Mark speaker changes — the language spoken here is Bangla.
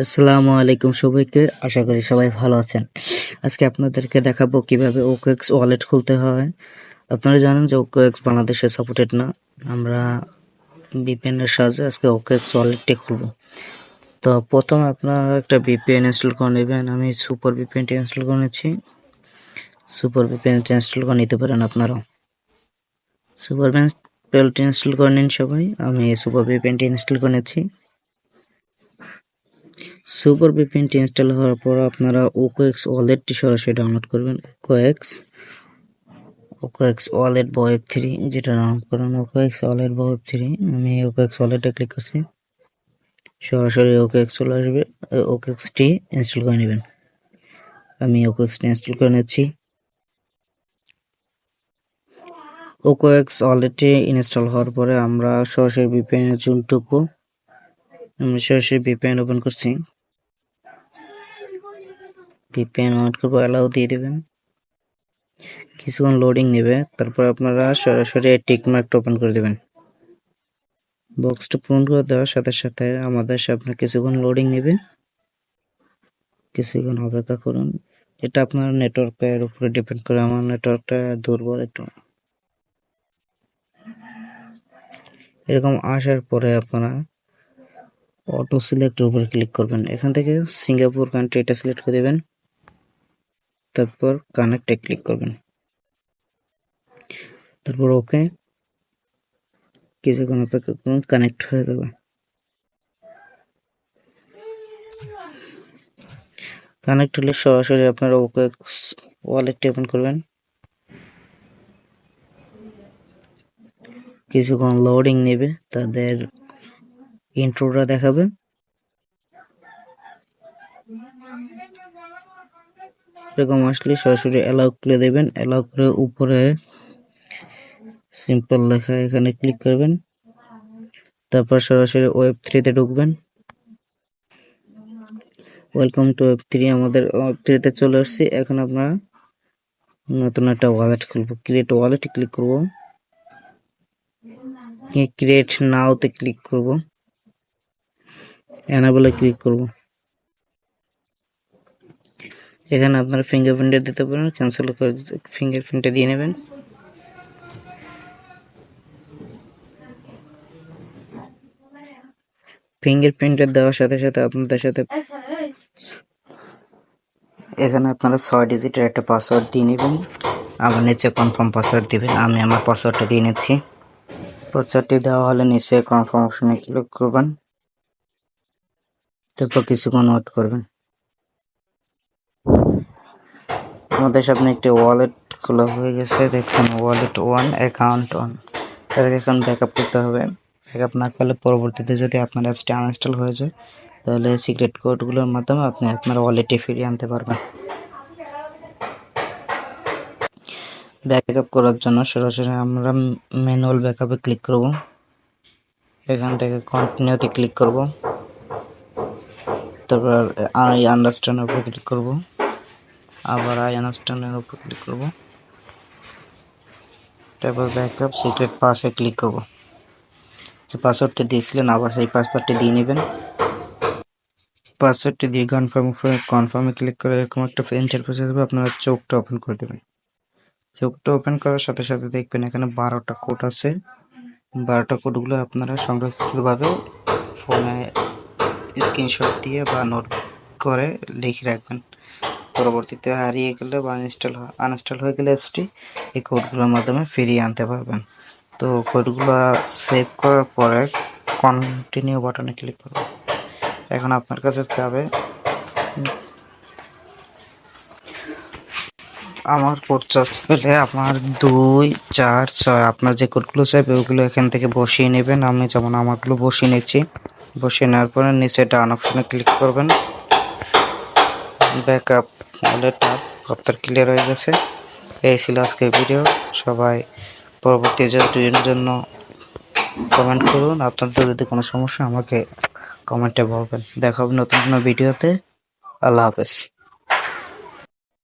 Speaker 1: আসসালামু আলাইকুম সবাইকে, আশা করি সবাই ভালো আছেন। আজকে আপনাদেরকে দেখাবো কিভাবে ওকেএক্স ওয়ালেট খুলতে হয়। আপনারা জানেন যে ওকেএক্স বাংলাদেশে সাপোর্টেড না। আমরা ভিপিএন এর সাহায্যে আজকে ওকেএক্স ওয়ালেটটি খুলবো। তো প্রথমে আপনারা একটা ভিপিএন ইনস্টল করে নেবেন। আমি সুপার ভিপিএনটি ইনস্টল করে নিচ্ছি। সুপার ভিপিএনটি ইনস্টল করে নিতে পারেন আপনারাও। সুপার ভিপিএনটি ইনস্টল করে নিন সবাই। আমি সুপার ভিপিএনটি ইনস্টল করে নিচ্ছি। সুপার ভিপিএনটি ইনস্টল হওয়ার পর আপনারা ওকেএক্স ওয়ালেটটি সরাসরি ডাউনলোড করবেন। ওকেএক্স ওয়ালেট ওয়েব 3 যেটা ডাউনলোড করেন, ওকেএক্স ওয়ালেট ওয়েব 3। আমি ওকেএক্স ওয়ালেটে ক্লিক করছি, সরাসরি ওকেএক্স চলে আসবে। ওকেএক্সটি ইনস্টল করে নেবেন। আমি ওকেএক্সটি ইনস্টল করে নিচ্ছি। ওকেএক্স ওয়ালেটটি ইনস্টল হওয়ার পরে আমরা সরাসরি ভিপিএন চুন টুকবো। আমি সরাসরি ভিপিএন ওপেন করছি। ভিপিএন অন করবো, অ্যালাউ দিয়ে দেবেন। কিছুক্ষণ লোডিং নেবে, তারপর আপনারা সরাসরি টিক মার্কটা ওপেন করে দেবেন। বক্সটা পূরণ করে দেওয়ার সাথে সাথে আমাদের সামনে কিছুক্ষণ লোডিং নেবে, কিছুক্ষণ অপেক্ষা করুন। এটা আপনার নেটওয়ার্কের উপরে ডিপেন্ড করে। আমার নেটওয়ার্কটা দুর্বল একটু। এরকম আসার পরে আপনারা অটো সিলেক্টের উপরে ক্লিক করবেন। এখান থেকে সিঙ্গাপুর কান্ট্রি এটা সিলেক্ট করে দেবেন, তারপর কানেক্টে ক্লিক করবেন, তারপর ওকে। কিছুক্ষণ অপেক্ষা করুন, কানেক্ট হয়ে যাবে। কানেক্ট হলে সরাসরি আপনারা ওকেএক্স ওয়ালেটটি ওপেন করবেন। কিছুক্ষণ লোডিং নেবে, তাদের ইন্ট্রোটা দেখাবে। এরকম আসলে সরাসরি অ্যালাউ করে দেবেন। অ্যালাউ করে উপরে সিম্পল লেখা এখানে ক্লিক করবেন, তারপর সরাসরি ওয়েব 3 তে ঢুকবেন। Welcome to web 3। আমাদের ওয়েব 3 তে চলে আসছি। এখন আমরা নতুন একটা ওয়ালেট খুলবো। ক্রিয়েট ওয়ালেটে ক্লিক করব, ক্রিয়েট নাও তে ক্লিক করব, এনাবলে ক্লিক করব। এখানে আপনারা ফিঙ্গারপ্রিন্ট দিতে পারেন, ক্যান্সেল করে ফিঙ্গারপ্রিন্টটা দিয়ে নেবেন। ফিঙ্গারপ্রিন্টের দেওয়ার সাথে সাথে আপনাদের সাথে এখানে আপনারা 6 ডিজিটের একটা পাসওয়ার্ড দিয়ে নেবেন। আবার নিচে কনফার্ম পাসওয়ার্ড দিবেন। আমি আমার পাসওয়ার্ডটা দিয়ে নিচ্ছি। পাসওয়ার্ডটি দেওয়া হলে নিচে কনফার্ম অপশনে ক্লিক করবেন, তারপর কিছুক্ষণ ওয়েট করবেন। আমাদের সামনে একটি ওয়ালেট খোলা হয়ে গেছে, দেখছেন ওয়ালেট 1 অ্যাকাউন্ট 1। এটাকে এখন ব্যাকআপ করতে হবে। ব্যাকআপ না করলে পরবর্তীতে যদি আপনার অ্যাপসটি আনইনস্টল হয়ে যায়, তাহলে সিক্রেট কোডগুলোর মাধ্যমে আপনি আপনার ওয়ালেটটি ফিরিয়ে আনতে পারবেন। ব্যাকআপ করার জন্য সরাসরি আমরা ম্যানুয়াল ব্যাকআপে ক্লিক করব। এখান থেকে কন্টিনিউতে ক্লিক করব, তারপর আই আন্ডারস্ট্যান্ডের উপর ক্লিক করব, আবার আই আন্ডারস্ট্যান্ডের উপর ক্লিক করব, তারপর ব্যাকআপ সিক্রেট পাসে ক্লিক করব। যে পাসওয়ার্ডটি দিয়েছিলেন আবার সেই পাসওয়ার্ডটি দিয়ে নেবেন। পাসওয়ার্ডটি দিয়ে কনফার্মে ক্লিক করে এরকম একটা ইন্টারফেস আসবে। আপনারা চোখটা ওপেন করে দেবেন। চোখটা ওপেন করার সাথে সাথে দেখবেন এখানে 12টা কোড আছে। 12টা কোডগুলো আপনারা সংরক্ষিতভাবে ফোনে স্ক্রিনশট দিয়ে বা নোট করে লিখে রাখবেন। পরবর্তীতে হারিয়ে গেলে বা আনইনস্টল হয়ে গেলে অ্যাপসটি এই কোডগুলোর মাধ্যমে ফিরিয়ে আনতে পারবেন। তো কোডগুলো সেভ করার পরে কন্টিনিউ বাটনে ক্লিক করুন। এখন আপনার কাছে চাবে আমার কোড চার্জ পেলে আপনার 2 4 6 আপনার যে কোডগুলো চাইবে ওগুলো এখান থেকে বসিয়ে নেবেন। আমি যেমন আমারগুলো বসিয়ে নিচ্ছি। বসিয়ে নেওয়ার পরে নিচে ডান অপশনে ক্লিক করবেন। ব্যাকআপ ওয়ালেটটা আপনার ক্লিয়ার হয়ে গেছে। এই ছিল আজকের ভিডিও। সবাই পরবর্তী ভিডিওর জন্য কমেন্ট করুন। আপনাদের যদি কোনো সমস্যা আমাকে কমেন্টে বলবেন। দেখা হবে নতুন কোনো ভিডিওতে। আল্লাহ হাফেজ।